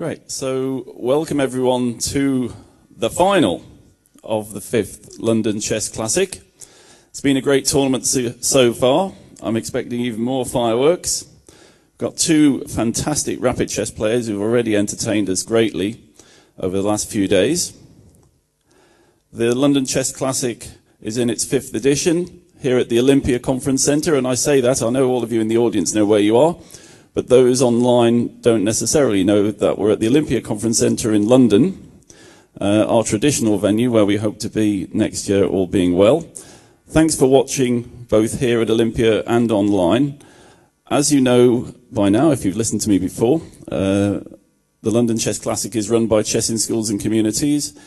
Great. So welcome everyone to the final of the 5th London Chess Classic. It's been a great tournament so far. I'm expecting even more fireworks. We've got two fantastic rapid chess players who've already entertained us greatly over the last few days. The London Chess Classic is in its 5th edition here at the Olympia Conference Centre, and I say that, I know all of you in the audience know where you are, but those online don't necessarily know that we're at the Olympia Conference Centre in London, our traditional venue where we hope to be next year, all being well. Thanks for watching both here at Olympia and online. As you know by now, if you've listened to me before, the London Chess Classic is run by Chess in Schools and Communities,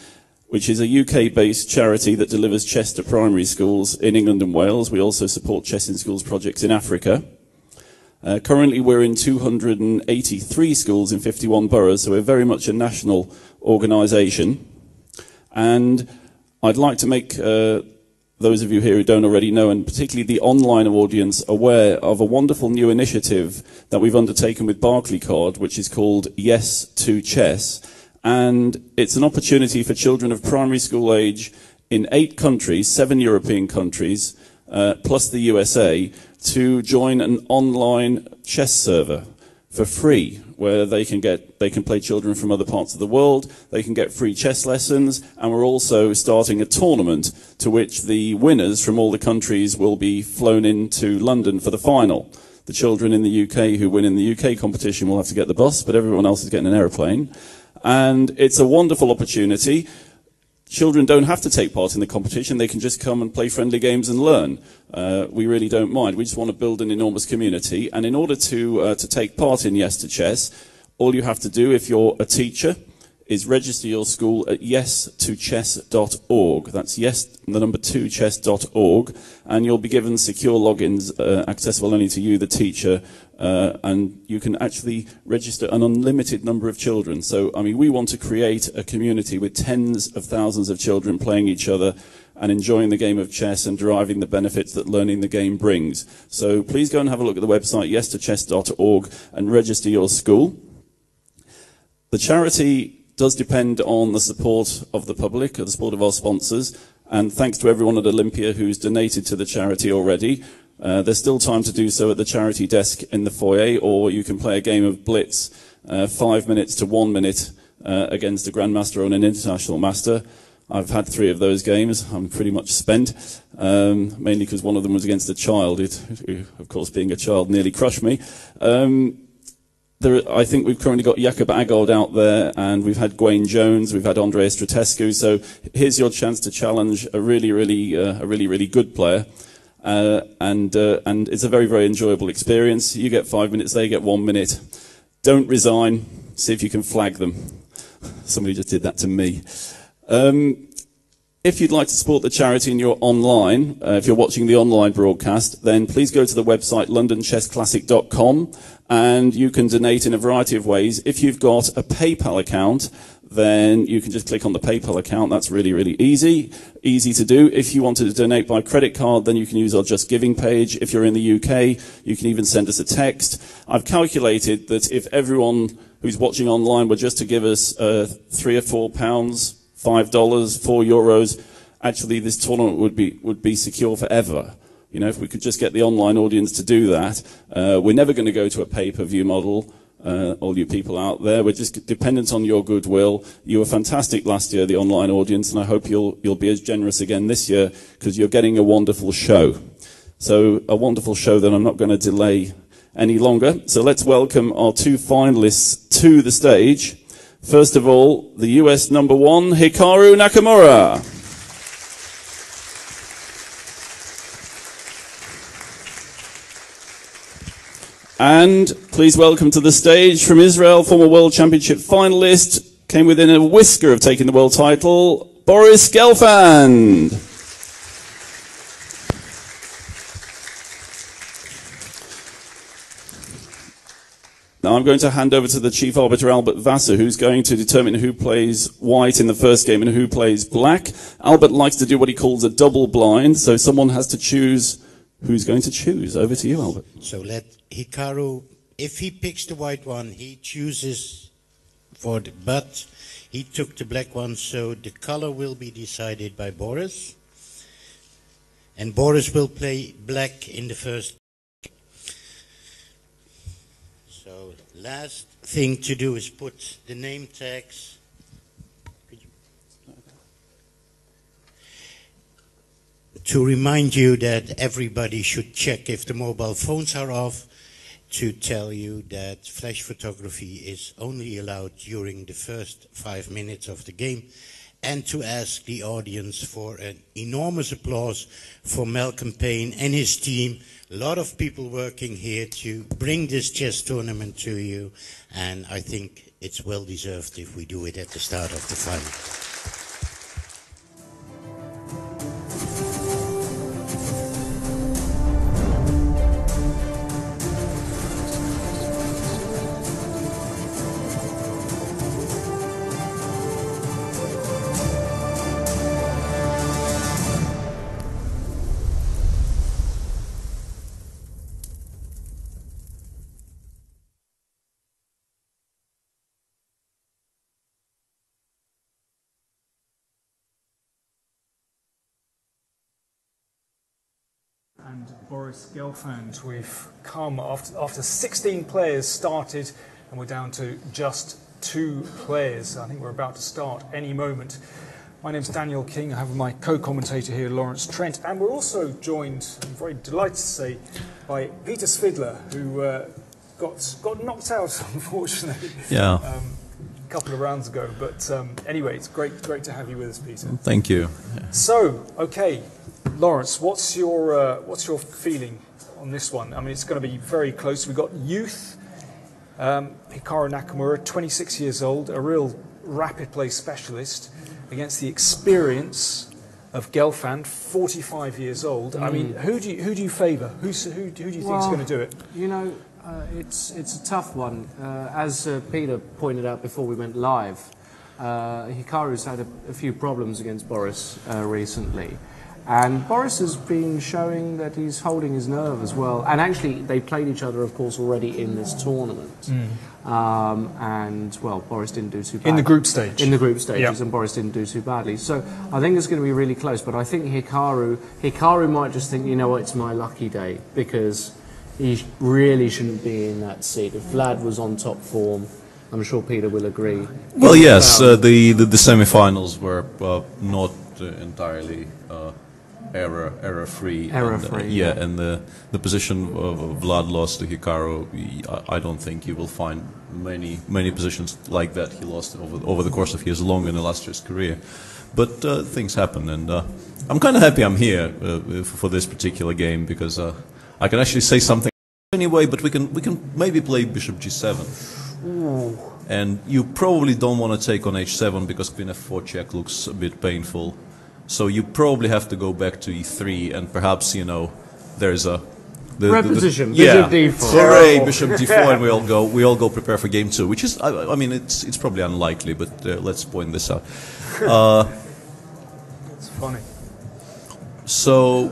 which is a UK-based charity that delivers chess to primary schools in England and Wales. We also support Chess in Schools projects in Africa. Currently we're in 283 schools in 51 boroughs, so we're very much a national organisation. And I'd like to make those of you here who don't already know, and particularly the online audience, aware of a wonderful new initiative that we've undertaken with Barclaycard, which is called Yes to Chess. And it's an opportunity for children of primary school age in 8 countries, 7 European countries, plus the USA, to join an online chess server for free, where they can play children from other parts of the world, they can get free chess lessons, and we're also starting a tournament to which the winners from all the countries will be flown into London for the final. The children in the UK who win in the UK competition will have to get the bus, but everyone else is getting an aeroplane. And it's a wonderful opportunity. Children don't have to take part in the competition. They can just come and play friendly games and learn. We really don't mind. We just want to build an enormous community. And in order to take part in Yes to Chess, all you have to do, if you're a teacher, is register your school at yes2chess.org. That's yes, the number 2chess.org. And you'll be given secure logins accessible only to you, the teacher. And you can actually register an unlimited number of children. So, I mean, we want to create a community with tens of thousands of children playing each other and enjoying the game of chess and deriving the benefits that learning the game brings. So please go and have a look at the website yes2chess.org and register your school. The charity does depend on the support of the public, or the support of our sponsors, and thanks to everyone at Olympia who's donated to the charity already. There's still time to do so at the charity desk in the foyer, or you can play a game of Blitz, 5 minutes to 1 minute against a Grandmaster or an International Master. I've had 3 of those games. I'm pretty much spent, mainly because one of them was against a child, who, of course, being a child, nearly crushed me. I think we've currently got Jakob Agard out there, and we've had Gwaine Jones, we've had Andrei Stratescu. So here's your chance to challenge a really good player. And it's a very, very enjoyable experience. You get 5 minutes, they get 1 minute. Don't resign. See if you can flag them. Somebody just did that to me. If you'd like to support the charity and you're online, if you're watching the online broadcast, then please go to the website londonchessclassic.com, and you can donate in a variety of ways. If you've got a PayPal account, then you can just click on the PayPal account. That's really, really easy to do. If you want to donate by credit card, then you can use our Just Giving page. If you're in the UK, you can even send us a text. I've calculated that if everyone who's watching online were just to give us £3 or £4, $5, €4, actually this tournament would be secure forever. You know, if we could just get the online audience to do that. We're never going to go to a pay-per-view model. All you people out there, we're just dependent on your goodwill. You were fantastic last year, the online audience, and I hope you'll be as generous again this year, because you're getting a wonderful show. So a wonderful show that I'm not going to delay any longer. So let's welcome our 2 finalists to the stage. First of all, the US #1, Hikaru Nakamura. And please welcome to the stage from Israel, former World Championship finalist, came within a whisker of taking the world title, Boris Gelfand. Now I'm going to hand over to the chief arbiter, Albert Vassar, who's going to determine who plays white in the first game and who plays black. Albert likes to do what he calls a double blind, so someone has to choose who's going to choose. Over to you, Albert. So let Hikaru, if he picks the white one, he chooses but he took the black one, so the color will be decided by Boris. And Boris will play black in the first. So last thing to do is put the name tags. To remind you that everybody should check if the mobile phones are off, to tell you that flash photography is only allowed during the first 5 minutes of the game, and to ask the audience for an enormous applause for Malcolm Payne and his team. A lot of people working here to bring this chess tournament to you, and I think it's well deserved if we do it at the start of the final. And Boris Gelfand, we've come after 16 players started, and we're down to just 2 players. I think we're about to start any moment. My name's Daniel King. I have my co-commentator here, Lawrence Trent, and we're also joined, I'm very delighted to say, by Peter Svidler, who got knocked out, unfortunately. Yeah. A couple of rounds ago, but anyway, it's great to have you with us, Peter. Thank you. So, okay. Lawrence, what's your feeling on this one? I mean, it's going to be very close. We've got youth, Hikaru Nakamura, 26 years old, a real rapid play specialist, against the experience of Gelfand, 45 years old. I mean, who do you favour? Who do you think is going to do it? You know, it's a tough one. As Peter pointed out before we went live, Hikaru's had a few problems against Boris recently. And Boris has been showing that he's holding his nerve as well. And actually, they played each other, of course, already in this tournament. And, well, Boris didn't do too badly. In the group stage. In the group stages, yep. And Boris didn't do too badly. So I think it's going to be really close. But I think Hikaru might just think, you know what, it's my lucky day. Because he really shouldn't be in that seat. If Vlad was on top form, I'm sure Peter will agree. Well, yes, the semi-finals were not entirely error-free. Error-free. Yeah, and the position of Vlad lost to Hikaru, I don't think you will find many positions like that he lost over the course of his long and illustrious career. But things happen, and I'm kind of happy I'm here for this particular game, because I can actually say something anyway. But we can maybe play Bishop G7. Ooh. And you probably don't want to take on H7 because Queen F4 check looks a bit painful. So you probably have to go back to E3, and perhaps, you know, there's a repetition. Bishop D4. Hooray, Bishop D4, and we all go prepare for game 2, which is, I mean, it's probably unlikely, but let's point this out. It's funny. So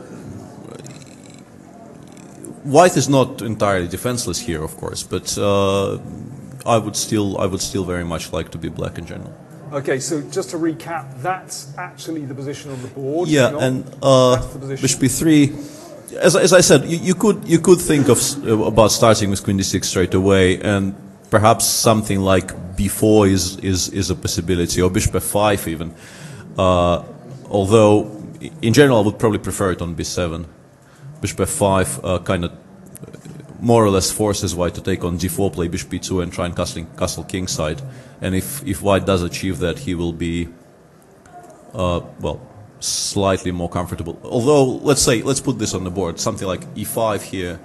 White is not entirely defenseless here, of course, but I would still very much like to be black in general. Okay, so just to recap, that's actually the position on the board. Yeah, and Bishop B3. As I said, you could think of about starting with Queen D6 straight away, and perhaps something like B4 is a possibility, or Bishop F5 even. Although in general, I would probably prefer it on B7. Bishop F5 kind of more or less forces White to take on D4, play Bishop B2, and try and castle kingside. And if White does achieve that, he will be, well, slightly more comfortable. Although, let's put this on the board. Something like E5 here.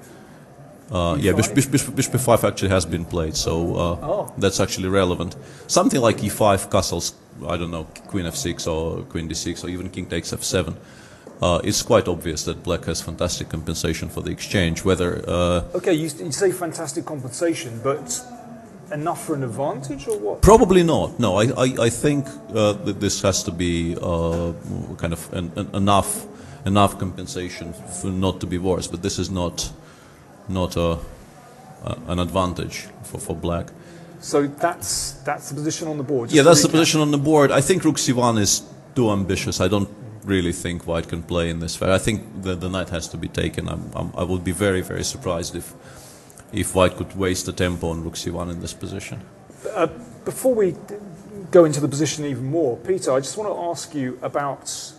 E5? Yeah, Bishop E5 actually has been played, so that's actually relevant. Something like E5 castles, I don't know, Queen F6 or Queen D6, or even King takes F7. It's quite obvious that black has fantastic compensation for the exchange. Whether okay, you say fantastic compensation, but enough for an advantage, or what? Probably not. No, I think that this has to be kind of enough compensation for not to be worse. But this is not an advantage for black. So that's the position on the board. Yeah, that's the position on the board. I think Rook C1 is too ambitious. I don't really think White can play in this fair. I think the knight has to be taken. I would be very, very surprised if White could waste the tempo on Rook C1 in this position. Before we go into the position even more, Peter, I just want to ask you about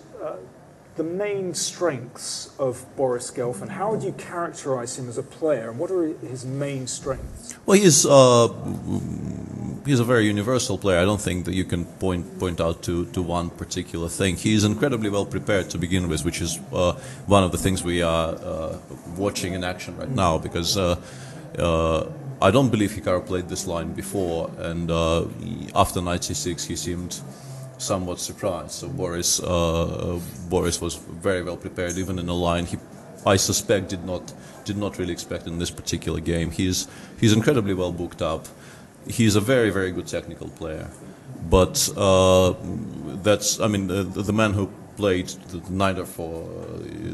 the main strengths of Boris Gelfand. How would you characterize him as a player, and what are his main strengths? Well, he's a very universal player. I don't think that you can point out to one particular thing. He's incredibly well prepared to begin with, which is one of the things we are watching in action right now, because I don't believe Hikaru played this line before, and after knight c6 he seemed somewhat surprised. So Boris was very well prepared, even in a line I suspect did not really expect in this particular game. He's incredibly well booked up. He's a very, very good technical player, but the man who played neither for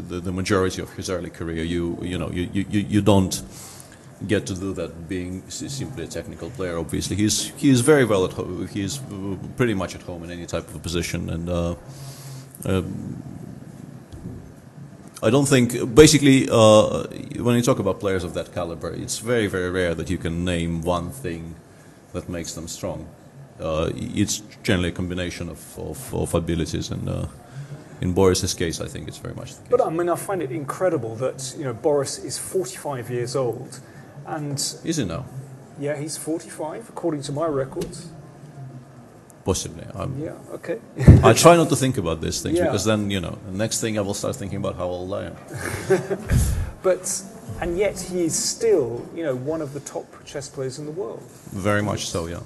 the majority of his early career, you don't get to do that being simply a technical player. Obviously, he's very well at home. He's pretty much at home in any type of a position, and I don't think, basically, when you talk about players of that caliber, it's very, very rare that you can name one thing that makes them strong. It's generally a combination of abilities, and in Boris's case, I think it's very much the case. But I mean, I find it incredible that Boris is 45 years old, and is he now? Yeah, he's 45 according to my records. Possibly. Yeah. Okay. I try not to think about these things, yeah. because then the next thing I will start thinking about how old I am. And yet he is still one of the top chess players in the world. Very much so. Yeah.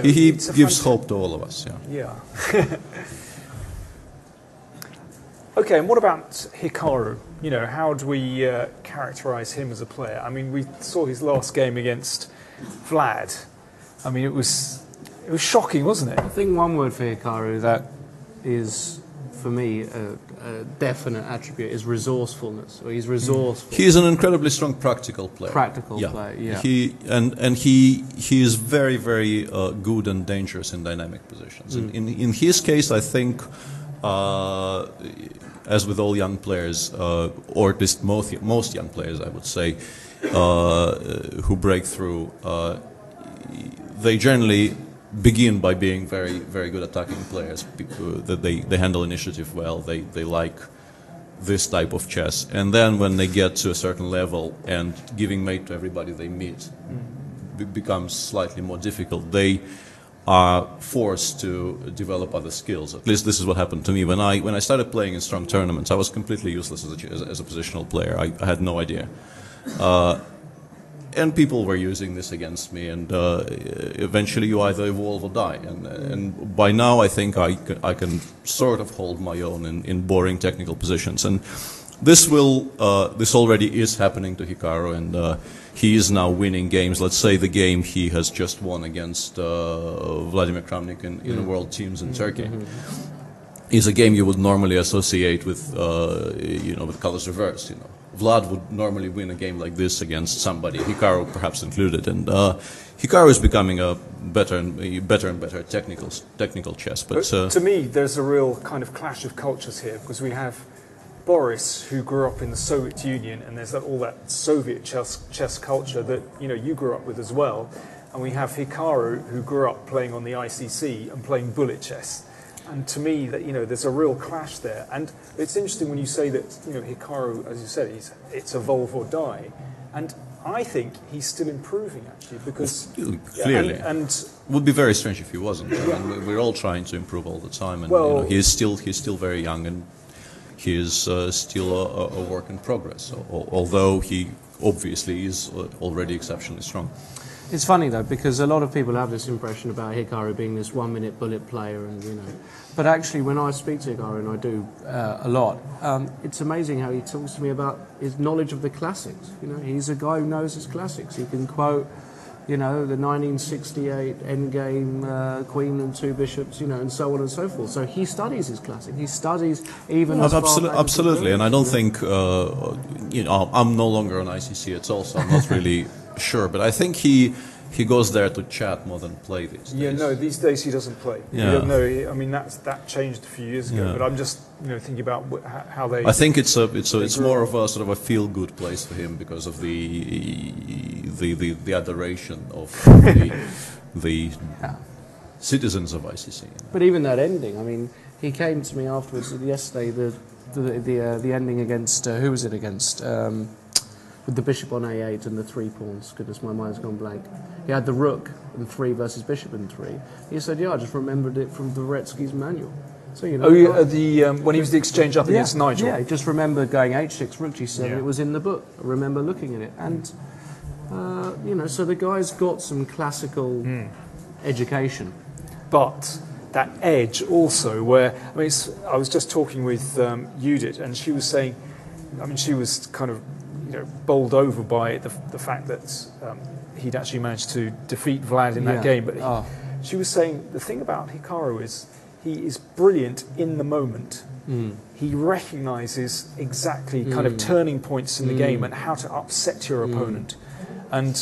He gives hope to all of us. Yeah. Yeah. Okay, and what about Hikaru? How do we characterize him as a player? I mean, we saw his last game against Vlad. I mean, it was shocking, wasn't it? I think one word for Hikaru that is, for me, a definite attribute is resourcefulness. Or he's resourceful. He is an incredibly strong practical player. Player, yeah. He is very, very good and dangerous in dynamic positions. In his case, I think, as with all young players, or at least most young players, I would say, who break through, they generally begin by being very, very good attacking players. That they handle initiative well. They like this type of chess, and then when they get to a certain level and giving mate to everybody they meet becomes slightly more difficult. They are forced to develop other skills. At least this is what happened to me when I started playing in strong tournaments. I was completely useless as a positional player. I had no idea. And people were using this against me, and eventually you either evolve or die. And by now I think I can sort of hold my own in boring technical positions. And this already is happening to Hikaru, and he is now winning games. Let's say the game he has just won against Vladimir Kramnik in the World Teams in Turkey is a game you would normally associate with with colors reversed. Vlad would normally win a game like this against somebody, Hikaru perhaps included, and Hikaru is becoming a better and better technical chess. But to me, there's a real kind of clash of cultures here, because we have Boris, who grew up in the Soviet Union, and there's all that Soviet chess culture that you grew up with as well, and we have Hikaru, who grew up playing on the ICC and playing bullet chess. And to me, that there's a real clash there. And it's interesting when you say that Hikaru, as you said, it's evolve or die. And I think he's still improving, actually, because clearly, and it would be very strange if he wasn't. Yeah. And we're all trying to improve all the time, and he's still very young, and he is still a work in progress. Although he obviously is already exceptionally strong. It's funny though, because a lot of people have this impression about Hikaru being this one-minute bullet player, and but actually when I speak to Hikaru, and I do a lot, it's amazing how he talks to me about his knowledge of the classics. He's a guy who knows his classics. He can quote, the 1968 endgame, Queen and two bishops, and so on and so forth. So he studies his classic. He studies even as far back as absolutely, and I don't think I'm no longer on ICC at all, so I'm not really sure, but I think he he goes there to chat more than play these days. Yeah, no, these days he doesn't play. Yeah. No, I mean that changed a few years ago. Yeah. But I'm just thinking about how they. I think it's grew more up. of a sort of a feel-good place for him because of the adoration of the citizens of ICC. But even that ending, I mean, he came to me afterwards yesterday. The ending against who was it against? With the bishop on a8 and the 3 pawns. Goodness, my mind's gone blank. He had the rook and 3 versus bishop and 3. He said, "Yeah, I just remembered it from the Dvoretsky's manual." So When he was the exchange up against Nigel. Yeah, I just remember going h6, rook g7. Yeah. It was in the book. I remember looking at it, and so the guy's got some classical education. But that edge also, where I was just talking with Judith, and she was saying, she was kind of bowled over by the fact that he'd actually managed to defeat Vlad in that game. But she was saying the thing about Hikaru is he is brilliant in the moment. He recognises exactly kind of turning points in the game and how to upset your opponent. And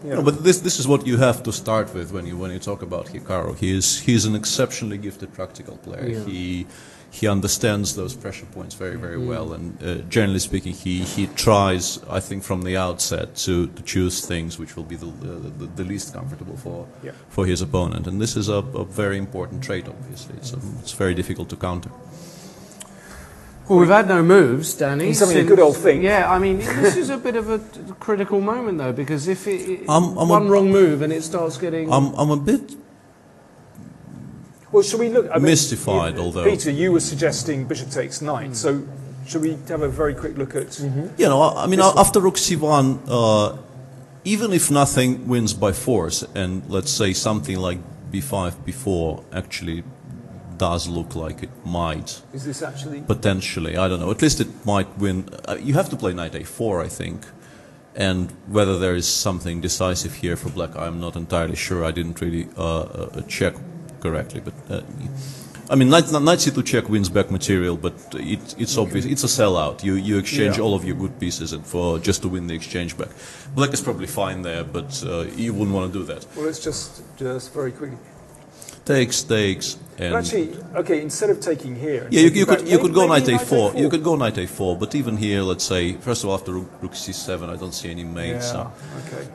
No, but this is what you have to start with when you talk about Hikaru. He's an exceptionally gifted practical player. Yeah. He understands those pressure points very well, and generally speaking, he tries, I think, from the outset to choose things which will be the least comfortable for his opponent. And this is a very important trait. Obviously, it's very difficult to counter. Well, we've had no moves, Danny. He's having a good old think. Yeah, I mean, this is a bit of a critical moment, though, because if one wrong move and it starts getting... I'm a bit Well, should we look... mystified, although... Peter, you were suggesting bishop takes knight, so should we have a very quick look at... After rook c1, even if nothing wins by force, and let's say something like b5, b4 actually does look like it might. Is this actually... Potentially, I don't know. At least it might win. You have to play knight a4, I think. And whether there is something decisive here for black, I'm not entirely sure. I didn't really check correctly. But knight c2 check wins back material, but it's obvious. It's a sellout. You exchange all of your good pieces just to win the exchange back. Black is probably fine there, but you wouldn't want to do that. Well, let's just very quickly... Takes, and... But actually, okay, instead of taking here... Yeah, you could go knight a4. You could go knight a4, but even here, let's say, first of all, after rook c7, I don't see any mate. So. Okay.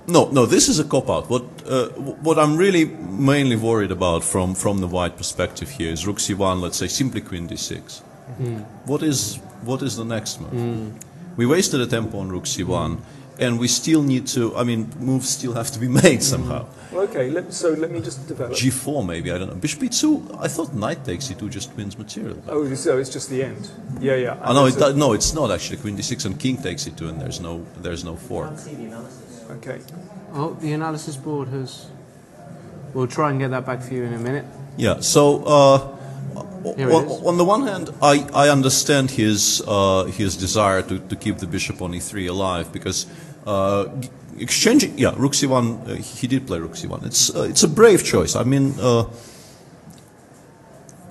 No, this is a cop-out. What I'm really mainly worried about from the white perspective here is rook c1, let's say, simply queen d6. What is the next move? We wasted a tempo on rook c1, and we still need to, moves still have to be made somehow. Well, okay, let me just develop. g4 maybe, I don't know. Bishop e2, I thought knight takes e2 just wins material. Oh, so it's just the end. Yeah. No, it's not actually. Queen d6 and king takes e2, and there's no fork. Okay. Oh, the analysis board has... We'll try and get that back for you in a minute. Yeah, so on the one hand, I understand his desire to keep the bishop on e3 alive, because exchanging, rook c1, he did play rook c1. It's a brave choice.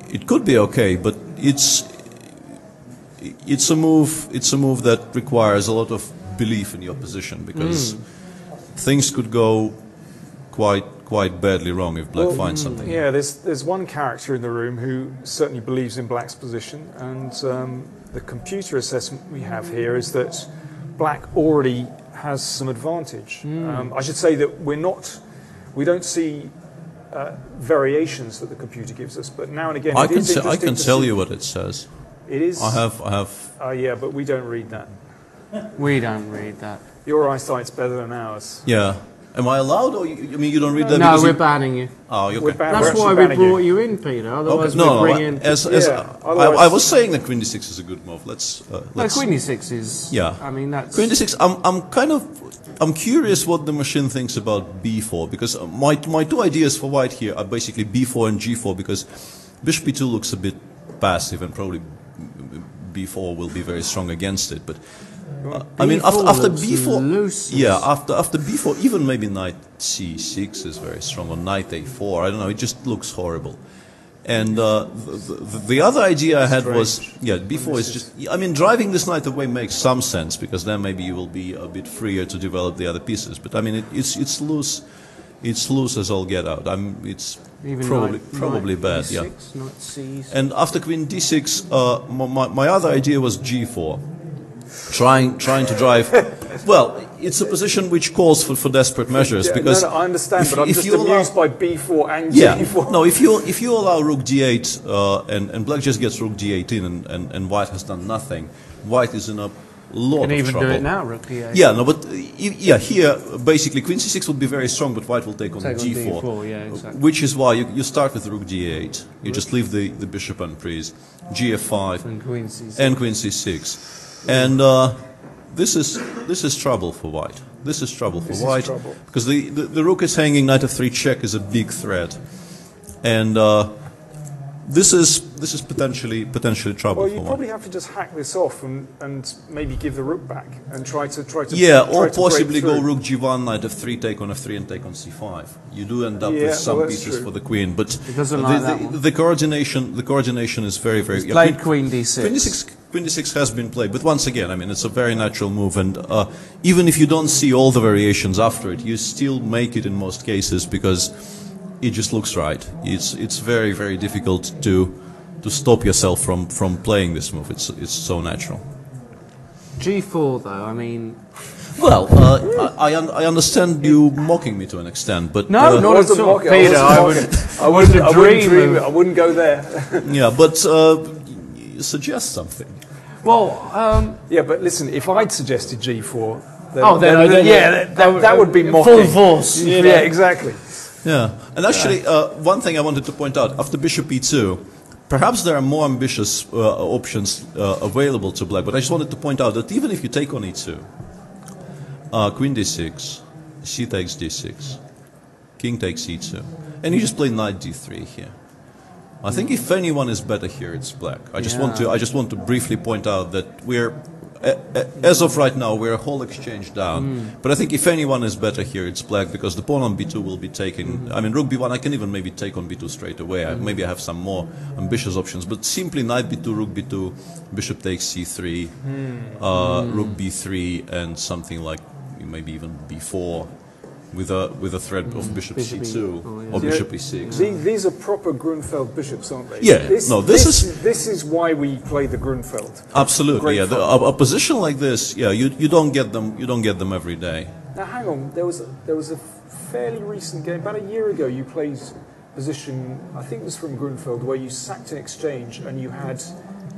It could be okay, but it's a move that requires a lot of belief in the opposition, because things could go quite badly wrong if black finds something. Yeah, there's one character in the room who certainly believes in black's position, and the computer assessment we have here is that black already has some advantage. I should say that we don't see variations that the computer gives us, but now and again I can tell you what it says. It is. I have. Yeah, but we don't read that. We don't read that. Your eyesight's better than ours. Yeah. Am I allowed, or you don't read that? No, because we're banning you. Oh, okay. That's why we brought you in, Peter. Otherwise, okay. we bring in. I was saying that queen d6 is a good move. Let's. Queen d6 is. Yeah. That's queen d6. I'm curious what the machine thinks about b4, because my two ideas for white here are basically b4 and g4, because bishop b2 looks a bit passive, and probably b4 will be very strong against it, but. After b4, after b4, even maybe knight c6 is very strong, or knight a4. I don't know. It just looks horrible. And the other idea I had was, yeah, b4 is just, I mean, driving this knight away makes some sense, because then maybe you will be a bit freer to develop the other pieces. But I mean, it's loose as all get out. It's Even probably knight bad, D6, yeah. Knight C6. And after queen d6, my other idea was g4. Trying to drive. Well, it's a position which calls for desperate measures, because no, I understand, but I'm just you amused by b4 and yeah, g4. no, if you allow rook d8 and black just gets rook d8 in, and white has done nothing, white is in a lot Can of even trouble. do it now, rook d8. Yeah, no, but yeah, here basically queen c6 would be very strong, but white will take on Take on g4, d4, yeah, exactly. which is why you start with rook d8. You just leave the bishop unprised, gf5 And queen c6. and queen c6, and this is trouble for white. This is trouble for white, because the rook is hanging, knight f3 check is a big threat, and this is potentially trouble Well, for you white. probably have to just hack this off and maybe give the rook back and try to Yeah, try or to possibly break go through. rook g1, knight f3, take on f3, and take on c5. You do end up Yeah, with some well, that's pieces true. for the queen, but It doesn't like that one. the coordination is very very. He's played queen d6. Queen d6 has been played, but once again, I mean, it's a very natural move, and even if you don't see all the variations after it, you still make it in most cases because it just looks right. It's very very difficult to stop yourself from playing this move. It's so natural. g4 though, I mean, Well, I understand you mocking me to an extent, but no, not at wasn't all, mocking, Peter. I I wasn't would. I wouldn't dream it. I wouldn't go there. yeah, but suggest something. Well, Yeah, but listen, if I'd suggested g4, then, that would be full mocking. force. Yeah, exactly. Yeah, and actually, one thing I wanted to point out after bishop e2, perhaps there are more ambitious options available to black. But I just wanted to point out that even if you take on e2, queen d6, c takes d6, king takes e2, and you just play knight d3 here. I think if anyone is better here, it's black. I just want to briefly point out that we're, as of right now, we're a whole exchange down. But I think if anyone is better here, it's black, because the pawn on b2 will be taken. I mean, rook b1, I can even maybe take on b2 straight away. Maybe I have some more ambitious options, but simply knight b2, rook b2, bishop takes c3, rook b3, and something like maybe even b4. With a threat of bishop c2 or bishop e6. These are proper Grunfeld bishops, aren't they? Yeah, This is why we play the Grunfeld. Absolutely, yeah. Great A position like this, yeah, you don't get them. You don't get them every day. Now, hang on. There was a fairly recent game, about a year ago. You played position, I think it was from Grunfeld, where you sacked an exchange and you had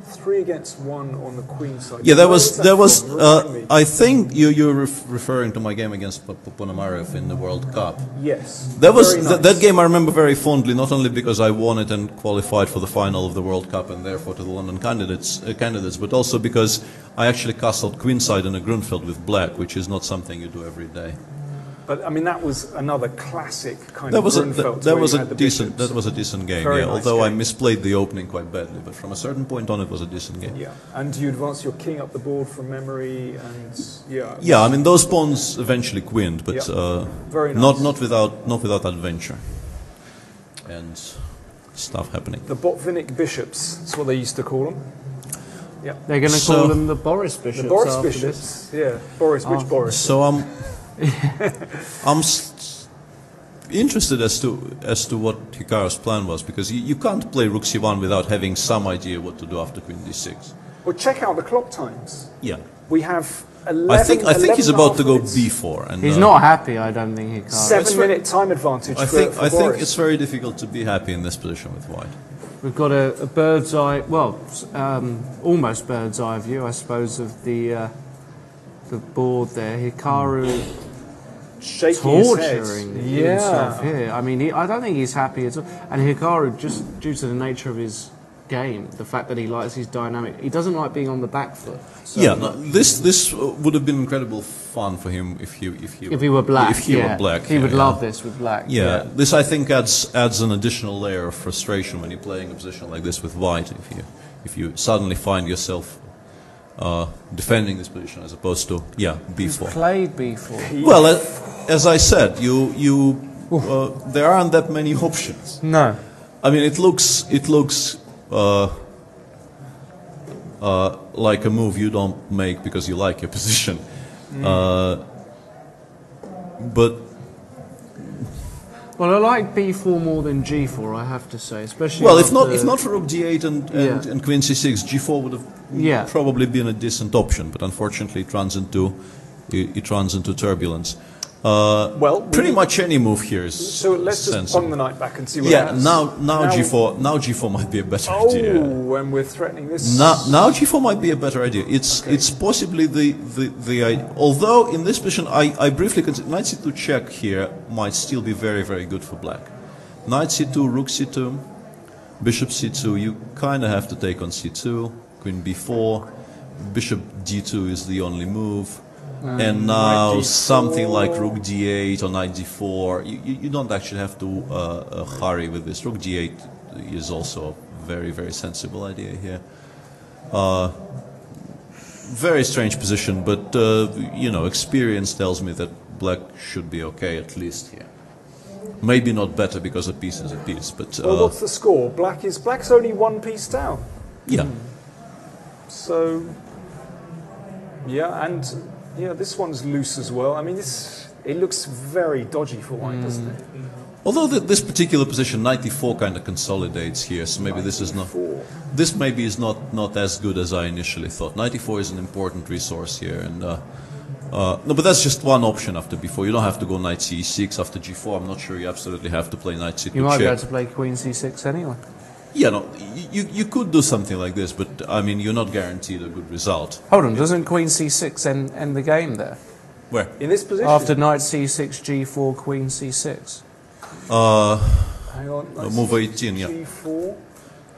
3 against 1 on the queen side. Yeah, there was. from? Remind me. I think you're referring to my game against Ponomarev in the World Cup. Yes. That was Very nice. that game I remember very fondly, not only because I won it and qualified for the final of the World Cup and therefore to the London candidates, but also because I actually castled queenside in a Grunfeld with black, which is not something you do every day. But I mean, that was another classic kind That of was Grunfeld. that where was you a had the decent bishops. game. Very Yeah, nice although I game. misplayed the opening quite badly, but from a certain point on, it was a decent game. Yeah, and you advance your king up the board from memory, and yeah. Yeah, I mean those pawns eventually quinned, but Very nice. not without adventure and stuff happening. The Botvinnik bishops, that's what they used to call them. Yeah. They're going to So- call them the Boris bishops. The Boris after bishops. Yeah. Boris, which Boris? So I'm interested as to what Hikaru's plan was, because you can't play rook c1 without having some idea what to do after queen d6. Well, check out the clock times. Yeah, We have 11. I think he's 11 about to go minutes. b4, and He's not happy, I don't think, Hikaru. 7-minute time advantage. I for think Boris. it's very difficult to be happy in this position with white. We've got a bird's eye, well, almost bird's eye view, I suppose, of the board there. Hikaru shaking his torturing head. himself here. I mean, I don't think he's happy at all. And Hikaru, just due to the nature of his game, the fact that he likes his dynamic, he doesn't like being on the back foot. So Yeah, no, this would have been incredible fun for him if he were black, If he yeah. were black, he would yeah. love this with black. Yeah, this I think adds an additional layer of frustration when you're playing a position like this with white. If you suddenly find yourself defending this position as opposed to b4. Played b4. Well, as I said, there aren't that many options. No. I mean, it looks like a move you don't make because you like your position. But Well, I like b4 more than g4, I have to say, especially. well, after- if not for rook d8 and queen c6, g4 would have probably been a decent option. But unfortunately, it runs into turbulence. Well, pretty much any move here is So let's just sensible. bung the knight back and see what Yeah, happens. now g4 might be a better idea. Oh, and we're threatening this. Now g4 might be a better idea. It's possibly the idea. Although in this position, I briefly consider knight c2 check here might still be very, very good for black. Knight c2, rook c2, bishop c2. You kind of have to take on c2. Queen b4, bishop d2 is the only move. And now something like rook d8 or knight d4. You don't actually have to hurry with this. Rook d8 is also a very, very sensible idea here. Very strange position, but you know, experience tells me that black should be okay at least here. Maybe not better because a piece is a piece, but Well, what's the score? Black's only one piece down. yeah. So, yeah, and this one's loose as well. I mean, it looks very dodgy for white, doesn't it? Although this particular position, knight d4, kind of consolidates here, so maybe this is not. This maybe is not as good as I initially thought. Knight d4 is an important resource here, and no, but that's just one option after b4. You don't have to go knight c6 after g4. I'm not sure you absolutely have to play knight c2. You might be check. able to play queen c6 anyway. Yeah, no, you could do something like this, but I mean, you're not guaranteed a good result. Hold on, doesn't queen c6 end the game there? Where? In this position. After knight c6, g4, queen c6. Hang on. Move 18, yeah. G4,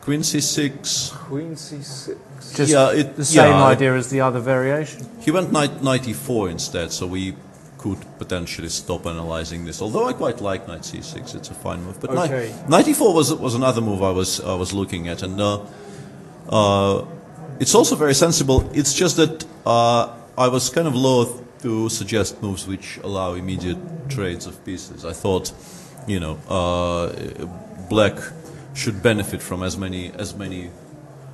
Queen c6. Queen C6. Just Yeah, the same yeah, idea as the other variation. He went knight e4 instead, so we could potentially stop analyzing this. Although I quite like knight c6, it's a fine move. But Okay. knight e4 was another move I was looking at, and it's also very sensible. It's just that I was kind of loath to suggest moves which allow immediate trades of pieces. I thought, you know, black should benefit from as many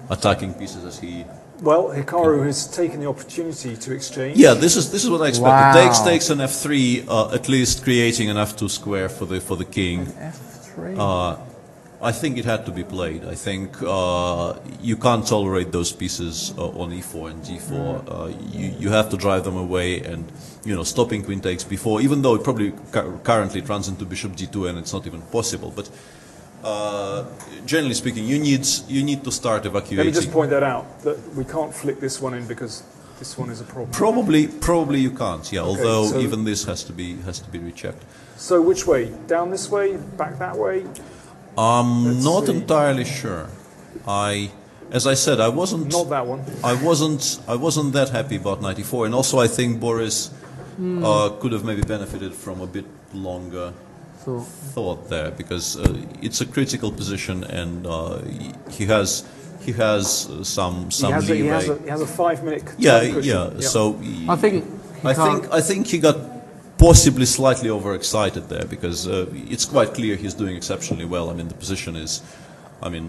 attacking pieces as he. Well, Hikaru has taken the opportunity to exchange. Yeah, this is what I expected. Wow. Takes an f3, at least creating an f2 square for the king. f3. I think it had to be played. I think you can't tolerate those pieces on e4 and g4. You have to drive them away, and you know, stopping queen takes b4. Even though it probably currently it runs into bishop g2, and it's not even possible. But generally speaking, you need to start evacuating. Let me just point that out, that we can't flick this one in because this one is a problem. Probably you can't. Yeah, Okay, although so- even this has to be rechecked. So which way? Down this way? Back that way? I'm Let's not see. entirely sure. As I said, I wasn't. Not that one. I wasn't that happy about 94, and also I think Boris could have maybe benefited from a bit longer thought there, because it's a critical position, and he has some leeway. He has a 5-minute Yeah, time cushion. yeah. Yep. So I think I think he got possibly slightly overexcited there, because it's quite clear he's doing exceptionally well. I mean, the position is, I mean,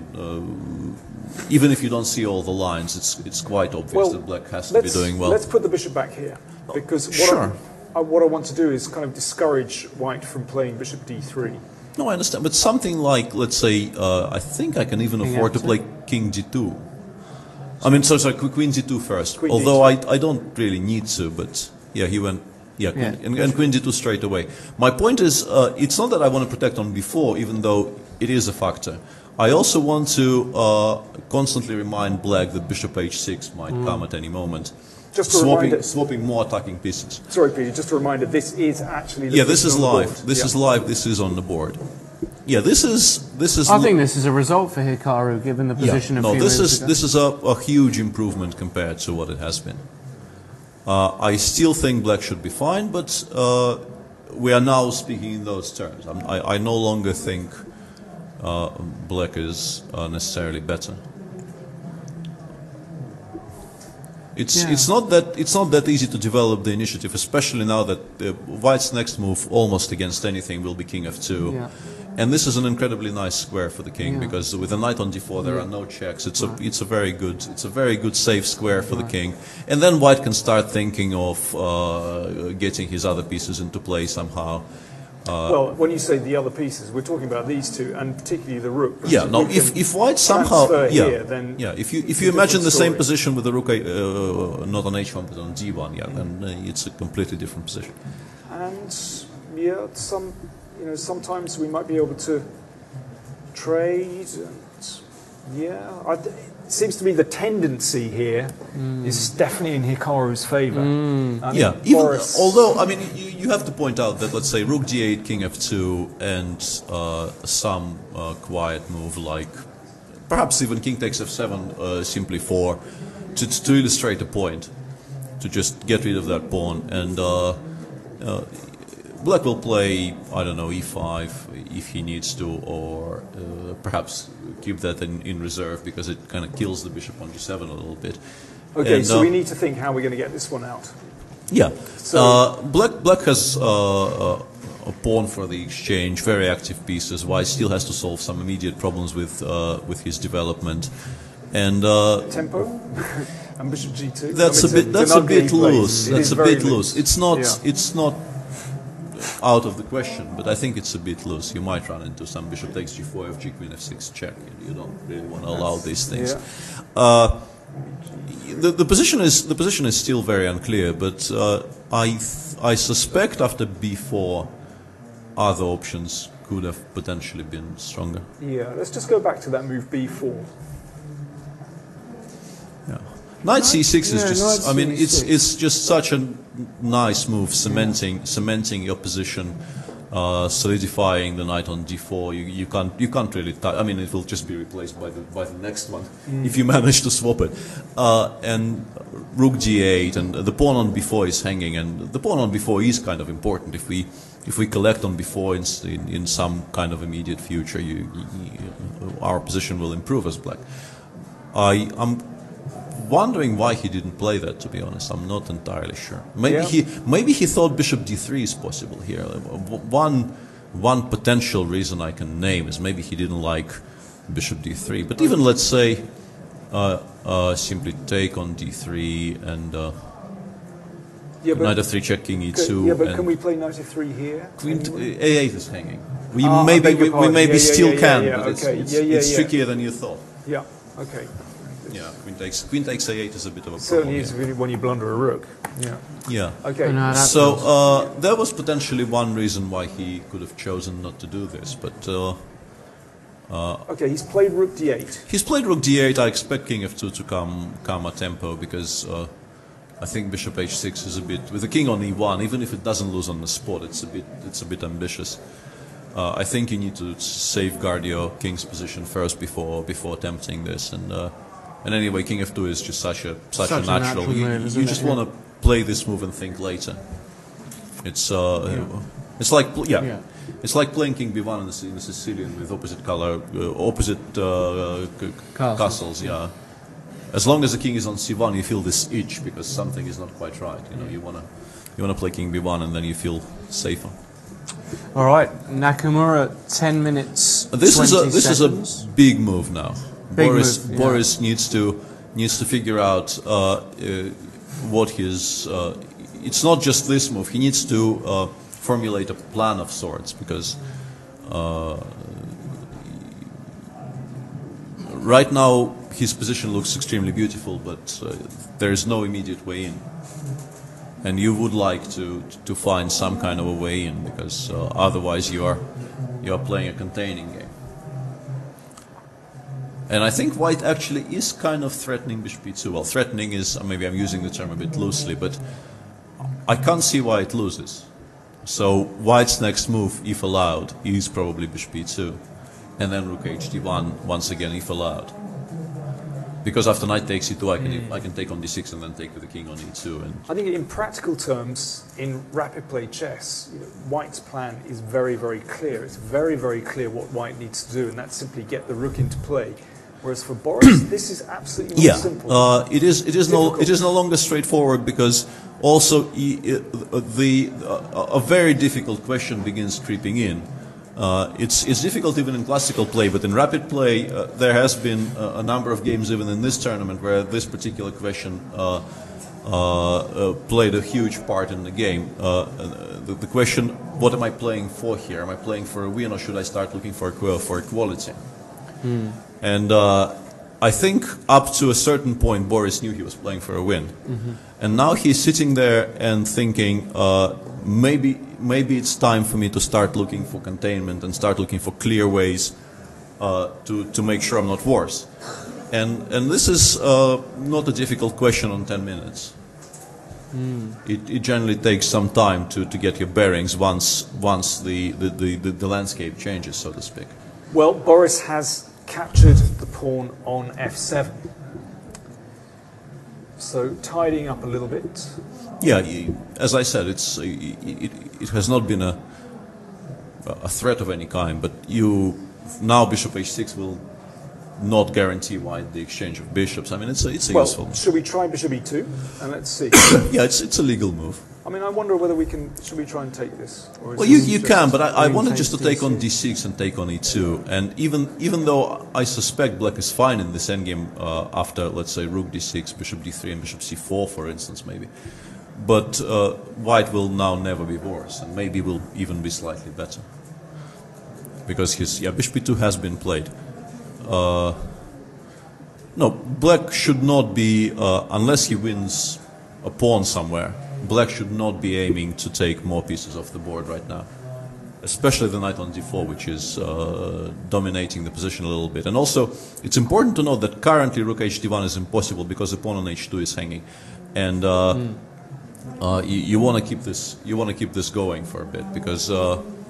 even if you don't see all the lines, it's quite obvious that black has to be doing well. Let's put the bishop back here, because Sure. what I want to do is kind of discourage white from playing bishop d3. No, I understand, but something like, let's say, I think I can even afford to F2. play king g2. I mean, sorry, queen g2 first. Queen although d2. I don't really need to, but yeah, he went. Yeah, Yeah. and queen d2 straight away. My point is, it's not that I want to protect on b4, even though it is a factor. I also want to constantly remind black that bishop h6 might come at any moment. Just a reminder. Swapping more attacking pieces. Sorry, Peter, just a reminder, this is actually the Yeah, this is position on the live. board. This Yeah. is live. This is on the board. Yeah, this is. I think this is a result for Hikaru, given the position a few this minutes is ago. this is a huge improvement compared to what it has been. I still think black should be fine, but we are now speaking in those terms. I no longer think black is necessarily better. It's not that easy to develop the initiative, especially now that white's next move, almost against anything, will be king f2. Yeah. And this is an incredibly nice square for the king, Yeah. because with a knight on d4 there are no checks. It's a very good safe square for the king. And then white can start thinking of getting his other pieces into play somehow. Well, when you say the other pieces, we're talking about these two, and particularly the rook. Yeah, no. If white somehow, here, then if you imagine the same position with the rook, not on h1 but on d1, then it's a completely different position. And sometimes we might be able to trade. And, it seems to me the tendency here is definitely in Hikaru's favour. Although, I mean, you have to point out that, let's say, rook d8, king f2, and some quiet move like perhaps even king takes f7 simply to illustrate a point, to just get rid of that pawn. And black will play, I don't know, e5 if he needs to, or perhaps keep that in reserve, because it kind of kills the bishop on g7 a little bit. Okay, and, so we need to think how we're going to get this one out. Yeah. So black has a pawn for the exchange, very active pieces. White still has to solve some immediate problems with his development. And tempo and bishop g2. That's a bit loose. That's a bit loose. It's not out of the question, but I think it's a bit loose. You might run into some bishop takes g4, fg, queen f6 check, and you don't really want to allow these things. Yeah. The position is still very unclear, but I suspect after b4 other options could have potentially been stronger. Yeah, let's just go back to that move b4. Yeah. Knight c6 is just, I mean, it's just such a nice move, cementing your position, solidifying the knight on d4. You can't really touch. I mean, it will just be replaced by the next one if you manage to swap it. And rook d8, and the pawn on b4 is hanging, and the pawn on b4 is kind of important. If we collect on b4 in some kind of immediate future, our position will improve as black. I'm wondering why he didn't play that, to be honest. I'm not entirely sure. Maybe he thought bishop d3 is possible here. One potential reason I can name is maybe he didn't like bishop d3. But even, let's say, simply take on d3 and knight f3 check king e2. Yeah, but can we play knight f3 here? Queen a8 is hanging. We maybe still can, but it's trickier than you thought. Yeah. Okay. Yeah, queen takes a8 is a bit of a problem. Certainly is really when you blunder a rook. Yeah. Yeah. Okay. So that was potentially one reason why he could have chosen not to do this, but. Okay, he's played rook d8. He's played rook d8. I expect king f2 to come a tempo, because I think bishop h6 is a bit, with the king on e1, even if it doesn't lose on the spot, it's a bit ambitious. I think you need to safeguard your king's position first before attempting this, and anyway, king f2 is just such a natural move. You just want to play this move and think later. It's like it's like playing king b1 in the Sicilian with opposite color, castles. Yeah, as long as the king is on c1, you feel this itch because something is not quite right. You wanna play king b1 and then you feel safer. All right, Nakamura, 10 minutes. This is a big move now. Boris needs to figure out what his. It's not just this move. He needs to formulate a plan of sorts, because right now his position looks extremely beautiful, but there is no immediate way in. And you would like to find some kind of a way in, because otherwise you are playing a containing game. And I think white actually is kind of threatening bishop e2. Well, threatening is, maybe I'm using the term a bit loosely, but I can't see why it loses. So white's next move, if allowed, is probably bishop e2, and then rook hd1 once again, if allowed. Because after knight takes e2, I can take on d6 and then take with the king on e2. And I think in practical terms, in rapid play chess, white's plan is very, very clear. It's very, very clear what white needs to do, and that's simply get the rook into play. Whereas for Boris, this is absolutely not simple. It is no longer straightforward, because also a very difficult question begins creeping in. It's difficult even in classical play, but in rapid play, there has been a number of games even in this tournament where this particular question played a huge part in the game. The question, what am I playing for here? Am I playing for a win, or should I start looking for equality? And I think up to a certain point, Boris knew he was playing for a win. And now he's sitting there and thinking, maybe it's time for me to start looking for containment and start looking for clear ways to make sure I'm not worse. And this is not a difficult question on 10 minutes. It generally takes some time to get your bearings once the landscape changes, so to speak. Well, Boris has captured the pawn on f7. So tidying up a little bit. Yeah, as I said, it has not been a threat of any kind, but now bishop h6 will not guarantee white the exchange of bishops. I mean, it's a useful move. Should we try bishop e2 and let's see? Yeah, it's a legal move. I mean, I wonder whether should we try and take this? Or is Well, this you just can, but I wanted take just to take on d6 and take on e2. And even though I suspect black is fine in this endgame after, let's say, rook d6, bishop d3, and bishop c4, for instance, maybe. But white will now never be worse, and maybe will even be slightly better. Because bishop e2 has been played. No, black should not be, unless he wins a pawn somewhere, black should not be aiming to take more pieces off the board right now. Especially the knight on d4, which is dominating the position a little bit. And also, it's important to note that currently rook hd1 is impossible because the pawn on h2 is hanging. And you want to keep this going for a bit, because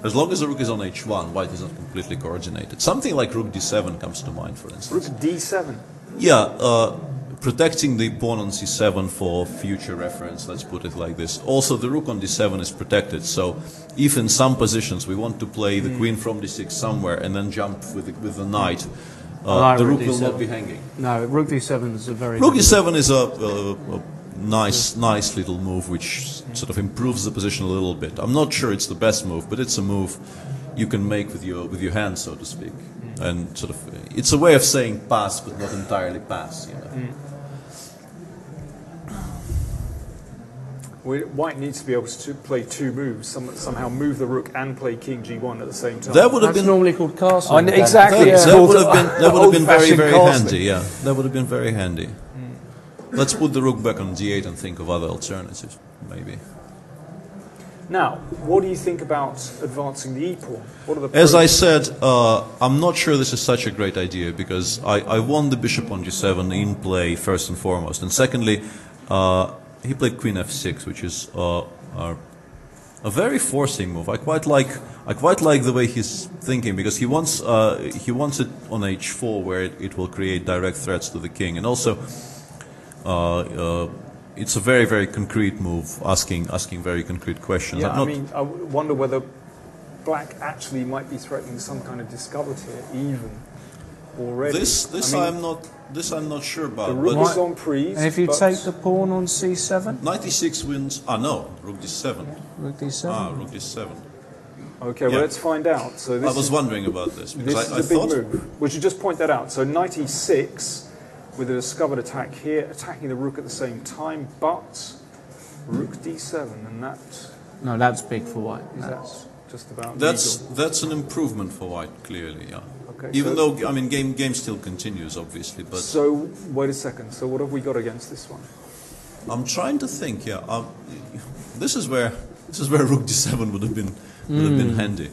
as long as the rook is on h1, white is not completely coordinated. Something like rook d7 comes to mind, for instance. rook d7? Yeah, protecting the pawn on c7 for future reference, let's put it like this. Also, the rook on d7 is protected, so if in some positions we want to play the queen from d6 somewhere and then jump with the knight, the rook will not be hanging. No, rook d7 is a very... Rook d7 is a nice little move which sort of improves the position a little bit. I'm not sure it's the best move, but it's a move you can make with your hand, so to speak. And sort of, it's a way of saying pass, but not entirely pass, you know. White needs to be able to play two moves, somehow move the rook and play king g1 at the same time. That would have That's been normally called castling. Exactly. That would have been very, very Old-fashioned handy. Yeah, that would have been very handy. Let's put the rook back on d8 and think of other alternatives, maybe. Now, what do you think about advancing the e-pawn? What are the As pros? I said, I'm not sure this is such a great idea, because I want the bishop on g7 in play first and foremost, and secondly, he played queen f6, which is a very forcing move. I quite like the way he's thinking, because he wants it on h4, where it will create direct threats to the king, and also it's a very, very concrete move, asking very concrete questions. Yeah, I mean, I wonder whether black actually might be threatening some kind of discovery here, even already. This I'm not sure about. The rook is on prise. And if you take the pawn on c7? 96 wins. No, rook d7. Rook d7. Rook d7. Okay, well, let's find out. So this I was wondering about this, because this is a big move. We should just point that out. So knight e6 with a discovered attack here, attacking the rook at the same time, but rook d7, and that No, that's big for white. is that just about That's an improvement for white, clearly, yeah. Okay, Even so- though, I mean, game still continues, obviously, but So wait a second. So what have we got against this one? I'm trying to think. Yeah, this is where rook d7 would have been handy,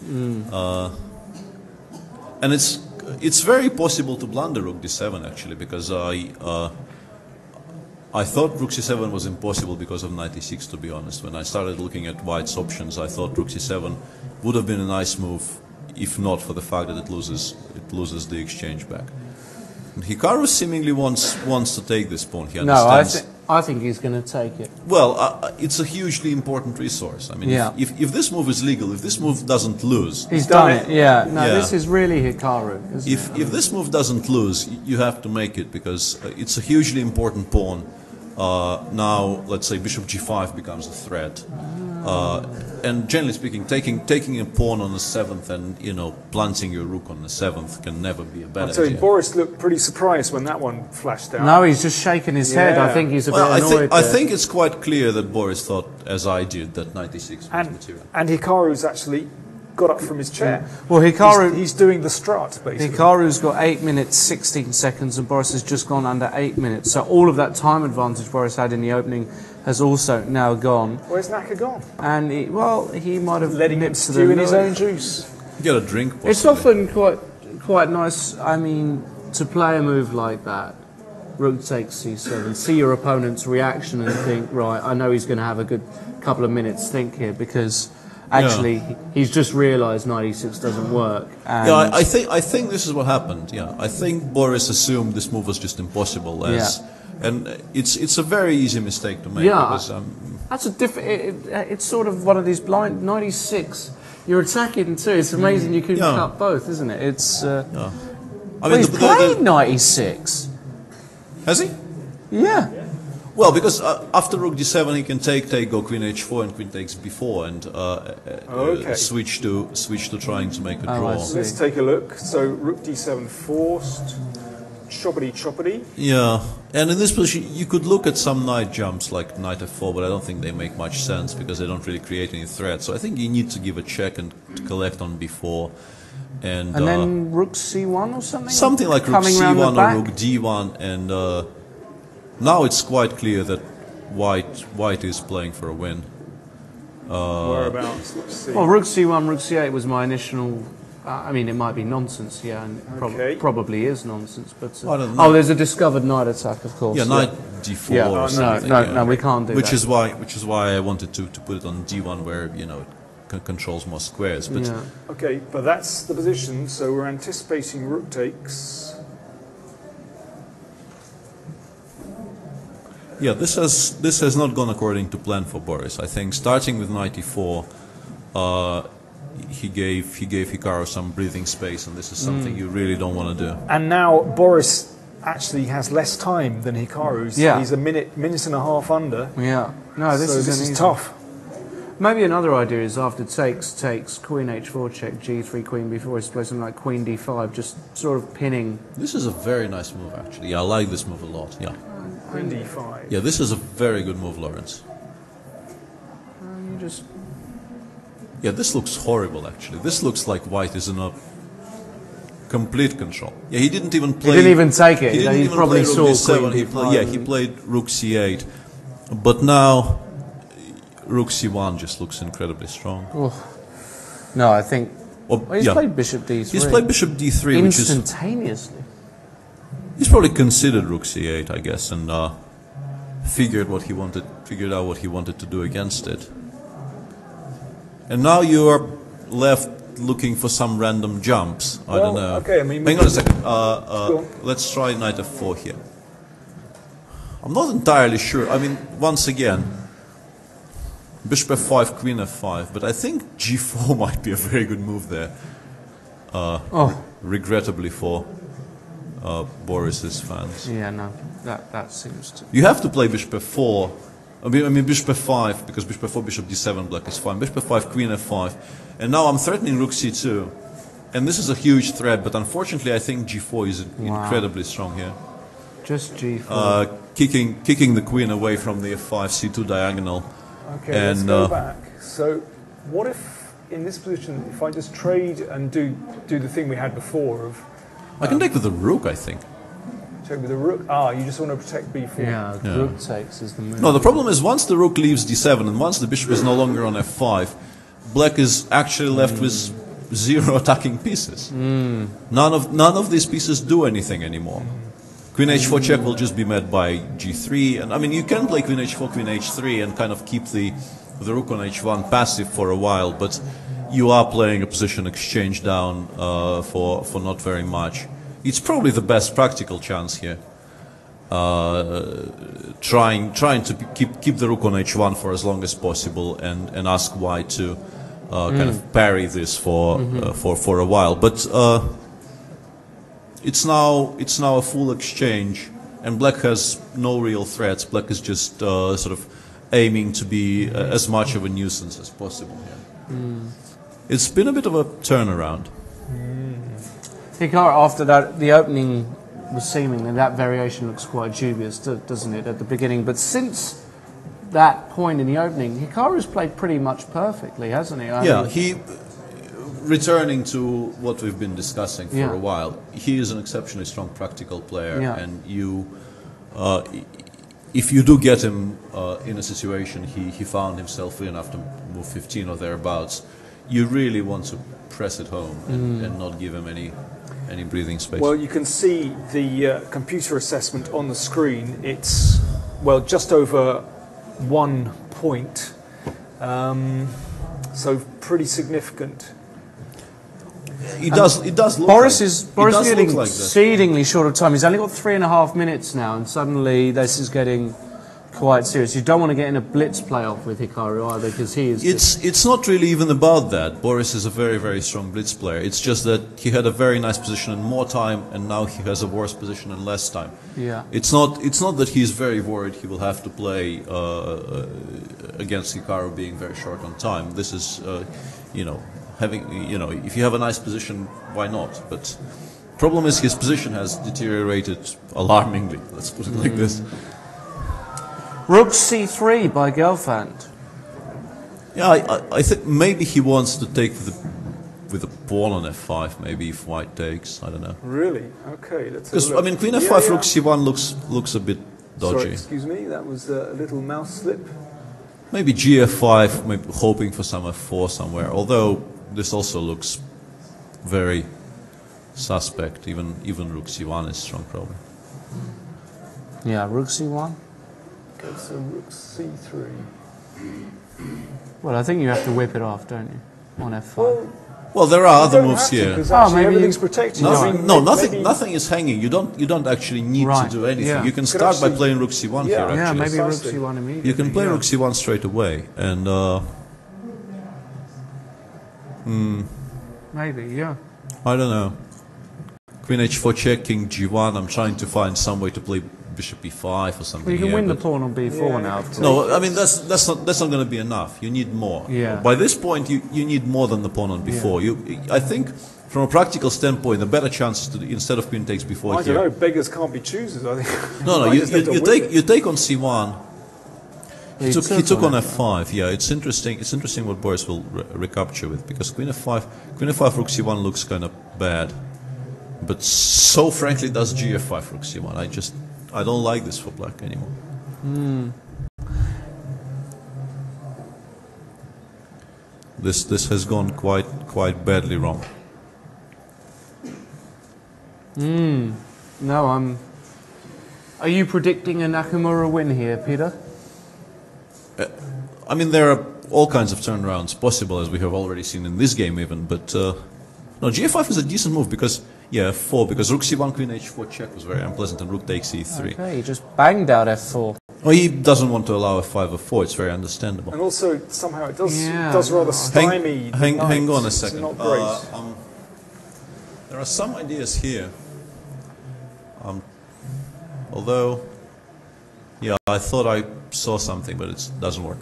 and it's very possible to blunder rook d7 actually, because I thought rook c7 was impossible because of knight e6. To be honest, when I started looking at white's options, I thought rook c7 would have been a nice move, if not for the fact that it loses the exchange back. And Hikaru seemingly wants to take this pawn. He No, understands. I think he's going to take it. Well, it's a hugely important resource. I mean, Yeah. if this move is legal, if this move doesn't lose, He's done it. Yeah. No, Yeah. this is really Hikaru, isn't it? if this move doesn't lose, you have to make it, because it's a hugely important pawn. Now, let's say bishop g5 becomes a threat. And generally speaking, taking a pawn on the 7th and, you know, planting your rook on the 7th can never be a bad So idea. Boris looked pretty surprised when that one flashed out. No, he's just shaking his head. I Yeah. think he's a bit Well, annoyed. I there. think it's quite clear that Boris thought, as I did, that 96 was material. And Hikaru's actually got up from his chair. Well, Hikaru, He's doing the strut, basically. Hikaru's got 8 minutes 16 seconds, and Boris has just gone under 8 minutes. So all of that time advantage Boris had in the opening has also now gone. Where's Naka gone? And he might have Letting him nipped to the stew in his nose. own juice. Get a drink, possibly. It's often quite nice, I mean, to play a move like that. Rook takes c7, see your opponent's reaction and think, right, I know he's going to have a good couple of minutes think here, because actually he's just realised 96 doesn't work. And Yeah, I think this is what happened. Yeah, I think Boris assumed this move was just impossible. And it's a very easy mistake to make. Yeah. Because, That's a it's sort of one of these blind 96. You're attacking too. It's amazing you can Yeah. cut both, isn't it? It's. I Well, mean, he's played 96. has he? Yeah. Well, because after rook d7 he can take, go queen h4 and queen takes b4 and Okay. switch to trying to make a Oh, draw. I see. Let's take a look. So rook d7 forced. Choppity choppity. Yeah, and in this position you could look at some knight jumps like knight f4, but I don't think they make much sense because they don't really create any threat. So I think you need to give a check and to collect on b4, and then rook c1 or something. something like rook coming round the c1 or back? rook d1, and now it's quite clear that white is playing for a win. Whereabouts? Let's see. Well, rook c1, rook c8 was my initial. I mean, it might be nonsense, yeah, and Okay. probably is nonsense. But I don't know. oh, there's a discovered knight attack, of course. Yeah, knight d4 Yeah. or No, something. no, we can't do which that. is why I wanted to put it on d1 where you know it controls more squares. But Yeah. Okay, but that's the position. So we're anticipating rook takes. yeah, this has not gone according to plan for Boris. I think starting with knight e4, he gave Hikaru some breathing space, and this is something you really don't want to do. And now Boris actually has less time than Hikaru's. Yeah. He's a minute and a half under. Yeah. No, this so is this an is easy- tough. Maybe another idea is after takes, queen h4 check, g3 queen b4, is play something like queen d5, just sort of pinning. This is a very nice move, actually. Yeah, I like this move a lot. Yeah, Queen d5. yeah, this is a very good move, Lawrence. You just Yeah, this looks horrible, actually. This looks like white is in a complete control. Yeah, he didn't even play. he didn't even take it. He didn't He even probably play saw rook d7. queen He d5. he played rook c8, but now rook c1 just looks incredibly strong. No, I think. Well, Well, he's yeah. played bishop d3. He's played bishop d3, which is instantaneously. he's probably considered rook c8, I guess, and figured out what he wanted to do against it. And now you are left looking for some random jumps. I don't know. okay, I mean, hang on a second. on. Let's try knight f4 here. I'm not entirely sure. I mean, once again, bishop f5, queen f5, but I think g4 might be a very good move there. Regrettably for Boris's fans. Yeah, no, that seems to. You have to play bishop f4. I mean bishop f5, because bishop f4, bishop d7, black is fine. Bishop f5, queen f5. And now I'm threatening rook c2. And this is a huge threat, but unfortunately I think g4 is incredibly strong here. Just g4. Kicking the queen away from the f5, c2 diagonal. Okay, let's go back. So what if, in this position, if I just trade and do the thing we had before of I can take with the rook, I think. check with the rook? You just want to protect b4. yeah, rook takes is the move. No, the problem is once the rook leaves d7 and once the bishop is no longer on f5, black is actually left with 0 attacking pieces. None of these pieces do anything anymore. Queen h4 check will just be met by g3, and I mean you can play queen h4, queen h3 and kind of keep the rook on h1 passive for a while, but you are playing a position exchange down for not very much. It's probably the best practical chance here. Trying to keep the rook on h1 for as long as possible and ask white to kind of parry this for a while. But it's now a full exchange, and black has no real threats. Black is just sort of aiming to be as much of a nuisance as possible here. It's been a bit of a turnaround. Hikaru, after that, the opening was seemingly, that variation looks quite dubious, doesn't it, at the beginning? But since that point in the opening, Hikaru's played pretty much perfectly, hasn't he? He returning to what we've been discussing for a while. He is an exceptionally strong practical player, and if you do get him in a situation he found himself in after move 15 or thereabouts, you really want to press it home and not give him any breathing space. Well, you can see the computer assessment on the screen. It's, well, just over 1 point, so pretty significant. It does look Boris like, is getting like exceedingly short of time. He's only got 3.5 minutes now, and suddenly this is getting quite serious. You don't want to get in a blitz playoff with Hikaru either, because he is. It's not really even about that. Boris is a very, very strong blitz player. It's just that he had a very nice position and more time, and now he has a worse position and less time. Yeah. It's not that he's very worried he will have to play against Hikaru being very short on time. This is, if you have a nice position, why not? But problem is his position has deteriorated alarmingly. Let's put it like this. Rook c3 by Gelfand. Yeah, I think maybe he wants to take with the pawn on f5. Maybe if white takes, I don't know. Really? Okay, let's. Because I mean, queen f5, rook c1 looks a bit dodgy. Sorry, excuse me. That was a little mouse slip. Maybe gf5, maybe hoping for some f4 somewhere. Although this also looks very suspect. Even rook c1 is strong, probably. Yeah, rook c1. Okay, so rook c3. Well, I think you have to whip it off, don't you, on f5? Well, there are other moves here. Maybe everything's protected. Nothing is hanging. You don't actually need to do anything. Yeah. You can start by playing rook c1 here. Actually, yeah, maybe rook c1 immediately. You can play rook c1 straight away, and maybe, yeah. I don't know. Queen h4 check, king g1. I'm trying to find some way to play bishop e5 or something. Well, you can here, win the pawn on b4 now. No, I mean that's not going to be enough. You need more. Yeah. By this point, you need more than the pawn on b4. I think, from a practical standpoint, the better chance is to, instead of queen takes b4 I don't know. Beggars can't be choosers. I think. No. You take on c1. He took on f5. Yeah, it's interesting. It's interesting what Boris will recapture with, because queen f5, rook c1 looks kind of bad, but so frankly does gf5, rook c1. I don't like this for black anymore. This has gone quite badly wrong. No, Are you predicting a Nakamura win here, Peter? I mean, there are all kinds of turnarounds possible, as we have already seen in this game even, but no, g5 is a decent move because, f4, because rook c1, queen h4 check was very unpleasant, and rook takes e3. Okay, he just banged out f4. Well, he doesn't want to allow f5 or 4, it's very understandable. And also, somehow, it does rather stymie. Hang on a second. It's not great. There are some ideas here. Although, I thought I saw something, but it doesn't work.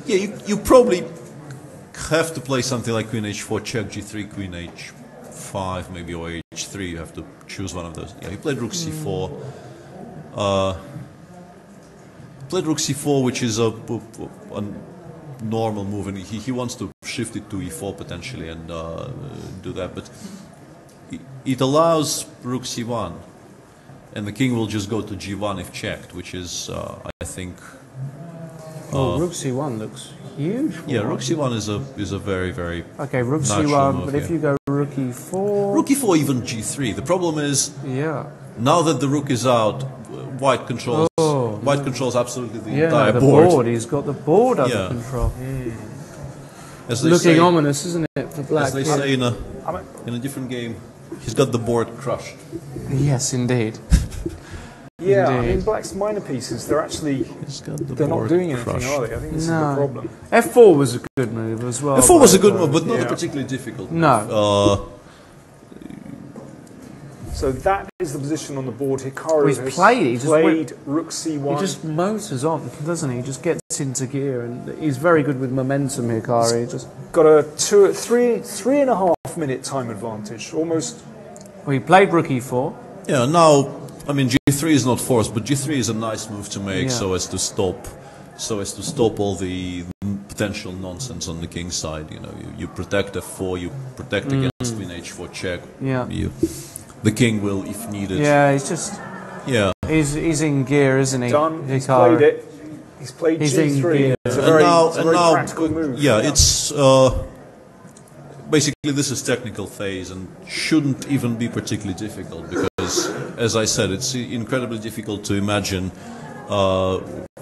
Yeah, you probably have to play something like queen h4 check, g3, queen h5, maybe, or h3. You have to choose one of those. Yeah, he played rook c4. Played rook c4, which is a normal move, and he wants to shift it to e4 potentially and do that. But it allows rook c1, and the king will just go to g1 if checked, which is, I think. Rook c1 looks huge. Yeah, rook c1 is a very, very okay. Rook natural c1, move, but if you go rook e4, rook e4, even g3. The problem is, now that the rook is out, white controls. White controls absolutely the entire the board. He's got the board under control. Looking say, ominous, isn't it, for black? As they say in a different game, he's got the board crushed. Yes, indeed. Yeah, I mean, black's minor pieces, they're actually, they're not doing anything, are they? I think this is the problem. f4 was a good move as well. f4 was a good move, but not a particularly difficult move. No. So that is the position on the board. Hikaru He's has played rook c1. He just motors on, doesn't he? He just gets into gear, and he's very good with momentum, Hikaru. Just got a 3.5 minute time advantage, almost. well, he played rook e4. Yeah, now, I mean, g3 is not forced, but g3 is a nice move to make so as to stop all the potential nonsense on the king side. You know, you protect f4, you protect against queen h4 check. Yeah. The king will, if needed. Yeah, he's just. Yeah. He's in gear, isn't he? Done. He's Hikaru. played it. He's played g3. It's a very, practical move. Yeah, it's basically this is technical phase and shouldn't even be particularly difficult because, as I said, it's incredibly difficult to imagine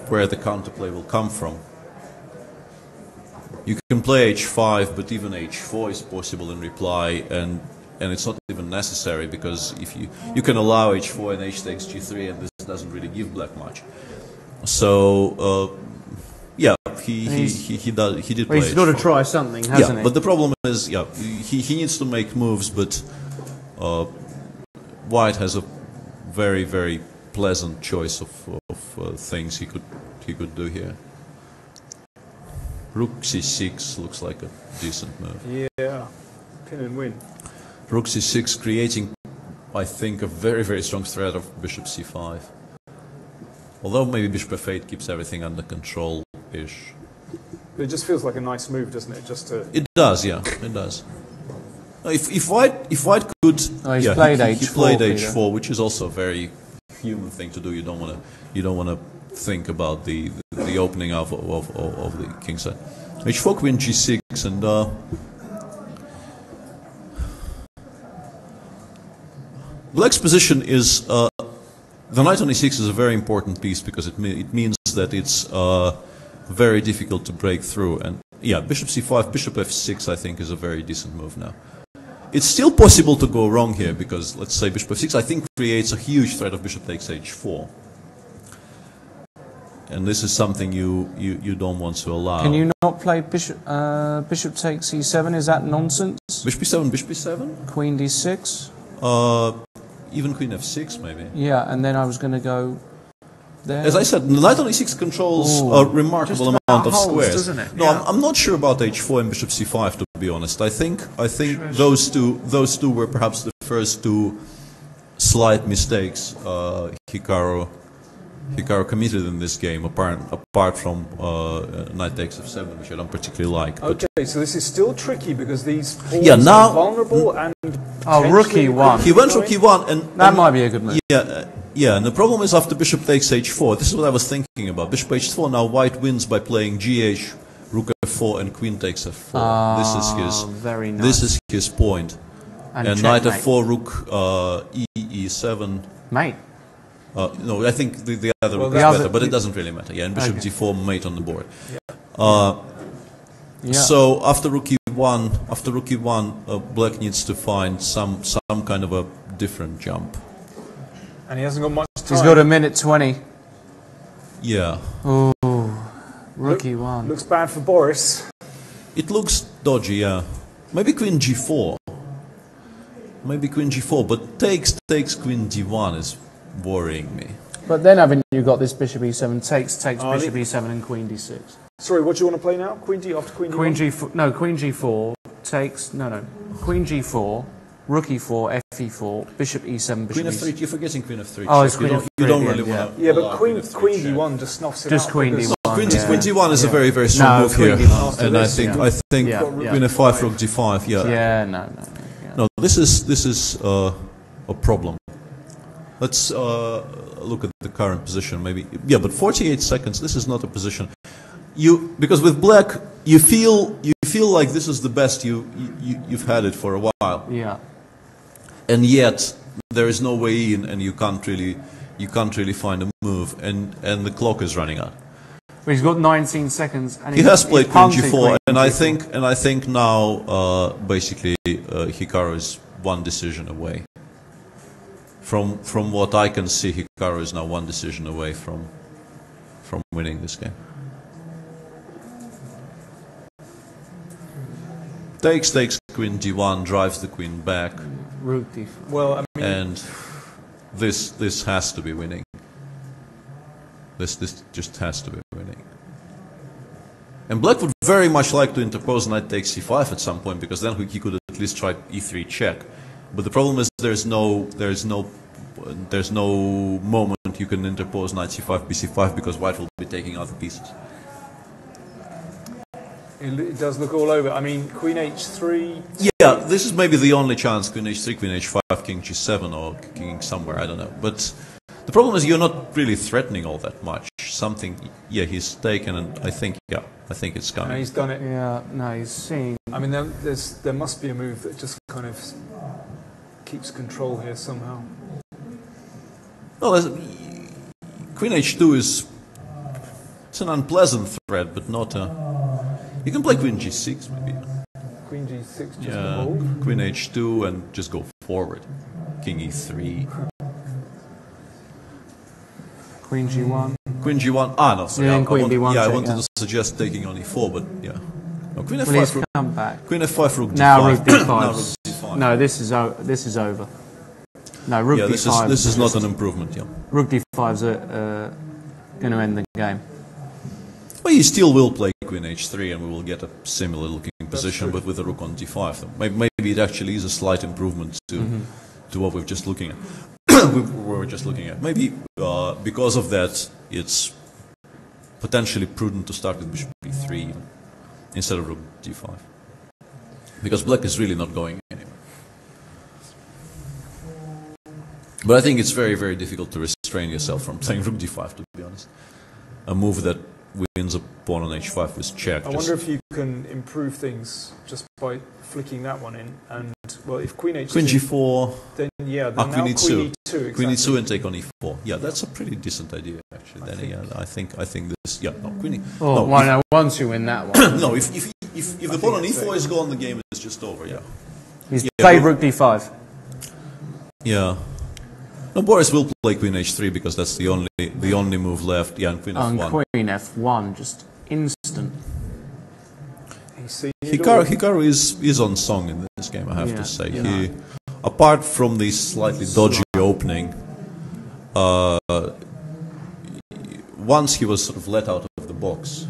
where the counterplay will come from. You can play h5, but even h4 is possible in reply, and it's not even necessary because if you can allow h4 and h takes g3, and this doesn't really give black much. So yeah, he did play. Well, he's got to try something, hasn't he? But the problem is, he needs to make moves, but White has a very, very pleasant choice of things he could do here. Rook c6 looks like a decent move. Yeah, pin and win. Rook c6 creating, I think, a very, very strong threat of bishop c5. Although maybe bishop f8 keeps everything under control-ish. It just feels like a nice move, doesn't it? Just to. It does, yeah, it does. If White could, he's played h4. He played h4, which is also a very human thing to do. You don't want to think about the opening of the king side. h4 queen g6 and Black's position is the knight on e6 is a very important piece because it means that it's very difficult to break through. And yeah, bishop c5, bishop f6 I think is a very decent move now. It's still possible to go wrong here because, let's say, bishop f6 I think creates a huge threat of bishop takes h4. And this is something you don't want to allow. Can you not play bishop takes e7? Is that nonsense? Bishop e7, bishop e7? Queen d6? Even queen f6 maybe. Yeah, and then I was going to go there. As I said, the knight on e6 controls a remarkable amount of squares. Doesn't it? No, I'm not sure about h4 and bishop c5 to be honest. I think those two were perhaps the first two slight mistakes Hikaru committed in this game, apart from knight takes f7, which I don't particularly like. Okay, so this is still tricky because these pawns are vulnerable and rook e1. He went rook e1, and that might be a good move. Yeah, and the problem is after bishop takes h4. This is what I was thinking about. Bishop h4. Now White wins by playing gh, rook f4, and queen takes f4. This is his. Very nice. This is his point. And knight f4, rook e7. Mate. No, I think the other rook is better, but it doesn't really matter. Yeah, and bishop d4 mate on the board. So after rook e1, Black needs to find some kind of a different jump. And he hasn't got much time. He's got a minute 20. Yeah. Oh, rook e1. Looks bad for Boris. It looks dodgy, yeah. Maybe queen g4. Maybe queen g4, but takes queen d1 is worrying me. But then haven't you got this bishop e7, takes bishop e7 and queen d6. Sorry, what do you want to play now? Queen d after queen d1? Queen g4, no, queen g4, takes, queen g4, rook e4, fe4, bishop e7, bishop queen f3, e6. you're forgetting queen f3. Oh, it's queen f3. You don't really want to. Yeah, but queen d1 just snuffs it just out. Queen d1. Queen d1 is a very, very strong move here. And I think queen f5, rook d5, Yeah, No, this is a problem. Let's look at the current position, maybe. Yeah, but 48 seconds. This is not a position. Because with Black, you feel like this is the best you've had it for a while. Yeah. And yet there is no way in, and you can't really find a move, and the clock is running out. Well, he's got 19 seconds, and he has played queen g4, and I G4. think now basically Hikaru is one decision away. From what I can see, Hikaru is now one decision away from winning this game. Takes Queen d1 drives the queen back, Rook d5. Well, I mean, and this has to be winning. This just has to be winning. And black would very much like to interpose knight takes c5 at some point, because then he could at least try e3 check. But the problem is there's no moment you can interpose knight c5 bc5, because white will be taking out the pieces. it does look all over. I mean, queen h3. Yeah, this is maybe the only chance. Queen h3, queen h5, king g7, or king somewhere, I don't know. But the problem is you're not really threatening all that much. Something, yeah, he's taken, and I think it's coming. No, he's done it. Yeah, no, he's seeing. I mean, there must be a move that just kind of keeps control here somehow. Well, queen h2 it's an unpleasant threat, but not a... You can play queen g6 maybe. Queen g6 just Yeah, queen h2 and just go forward. King e3. Queen g1. Queen g1. Ah, no, sorry. Yeah, and queen b1 I check, wanted yeah. to suggest taking on e4, but yeah. No, queen Well, f5. he's Rook, come back. queen f5, rook d5. Now rook d5. Now rook d5. No, this is over. No, rook Yeah, d5. this is not an improvement. Yeah. Rook d5's going to end the game. Well, you still will play queen h3, and we will get a similar looking position, but with a rook on d5. So maybe it actually is a slight improvement to what we're just looking at. we were just looking at. Maybe because of that, it's potentially prudent to start with bishop b3 instead of rook d5, because black is really not going anywhere. But I think it's very, very difficult to restrain yourself from playing rook d5, to be honest. A move that wins a pawn on h5 with check. I wonder if you can improve things just by flicking that one in. And, well, if queen h2... Queen g4... Then, yeah, then queen now e2. queen e2, exactly. Queen e2 and take on e4. Yeah, that's a pretty decent idea, actually. I think this... Yeah, no, queen e... Oh, no, well, no, once you win that one. no, if the pawn on e4 is gone, the game is just over, yeah. He's played rook d5. Yeah. No, Boris will play queen h3 because that's the only move left. Yeah, and queen f1. And queen f1, just instant. Hikaru is on song in this game, I have to say. Yeah. He, apart from the slightly dodgy opening, once he was sort of let out of the box,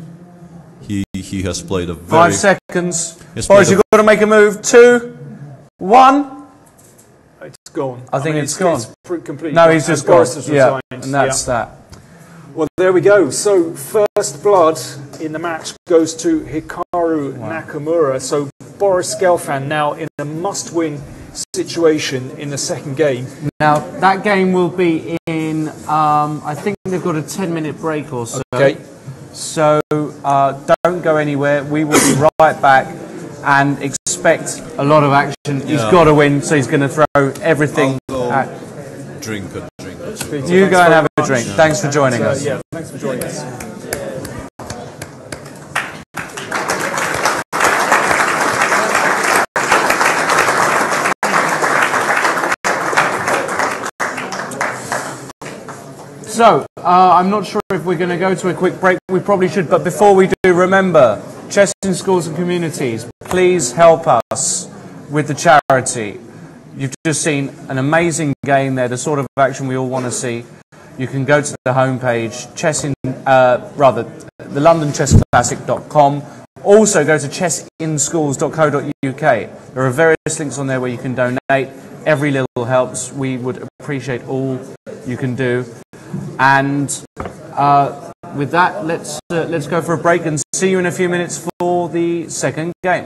he has played a very... 5 seconds. Boris, you've got to make a move. 2, 1. It's gone. I think it's gone. It's complete. No, he's just gone. Boris has resigned. And that's that. Well, there we go. So, first blood in the match goes to Hikaru Nakamura. So, Boris Gelfand now in a must-win situation in the second game. Now, that game will be in, I think they've got a 10-minute break or so. Okay. So, don't go anywhere. We will be right back and expect a lot of action. He's got to win, so he's going to throw everything at... Drink a drink or two. You go and have a drink. Thanks for joining us. Yeah, thanks for joining us. So, I'm not sure if we're going to go to a quick break. We probably should, but before we do, remember, Chess in Schools and Communities, please help us with the charity. You've just seen an amazing game there, the sort of action we all want to see. You can go to the homepage, the LondonChessClassic.com. Also, go to chessinschools.co.uk. There are various links on there where you can donate. Every little helps. We would appreciate all you can do. And with that, let's go for a break and see you in a few minutes for the second game.